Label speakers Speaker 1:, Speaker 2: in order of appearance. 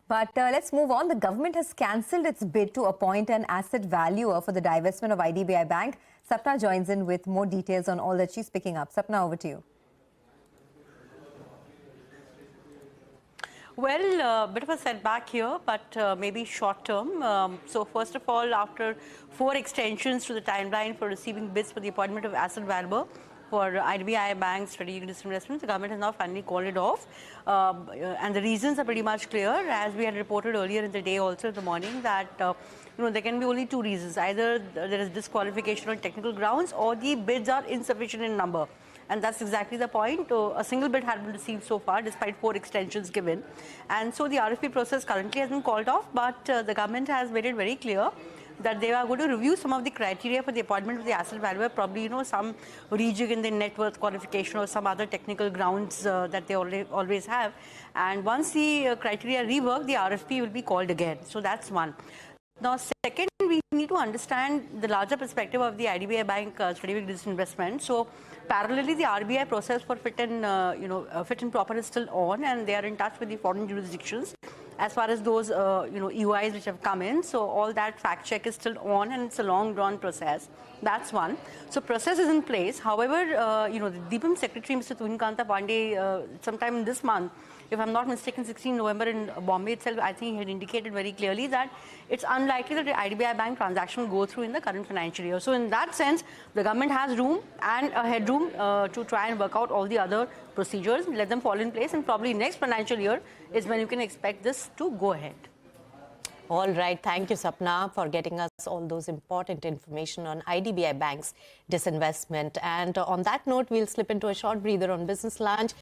Speaker 1: But let's move on. The government has cancelled its bid to appoint an asset valuer for the divestment of IDBI Bank. Sapna joins in with more details on all that she's picking up. Sapna, over to you.
Speaker 2: Well, a bit of a setback here, but maybe short term. So first of all, after 4 extensions to the timeline for receiving bids for the appointment of asset valuer for IDBI Bank's strategic disinvestment, the government has now finally called it off. And the reasons are pretty much clear, as we had reported earlier in the day, also in the morning, that there can be only 2 reasons. Either there is disqualification on technical grounds, or the bids are insufficient in number. And that's exactly the point. A single bid had been received so far, despite 4 extensions given. And so the RFP process currently has been called off, but the government has made it very clear that they are going to review some of the criteria for the appointment of the asset valuer, probably, some rejig in the net worth qualification or some other technical grounds that they always have. And once the criteria are reworked, the RFP will be called again. So that's one. Now, second, we need to understand the larger perspective of the IDBI Bank strategic disinvestment. So, parallelly, the RBI process for fit and proper is still on, and they are in touch with the foreign jurisdictions as far as those EOIs which have come in. So, all that fact check is still on, and it's a long drawn process. That's one. So, process is in place. However, the DIPAM Secretary, Mr. Tuhinkanta Pandey, sometime this month, if I'm not mistaken, 16 November in Bombay itself, I think he had indicated very clearly that it's unlikely that the IDBI Bank transaction will go through in the current financial year. So in that sense, the government has room and a headroom to try and work out all the other procedures, let them fall in place, and probably next financial year is when you can expect this to go ahead.
Speaker 3: All right. Thank you, Sapna, for getting us all those important information on IDBI Bank's disinvestment. And on that note, we'll slip into a short breather on Business Lunch.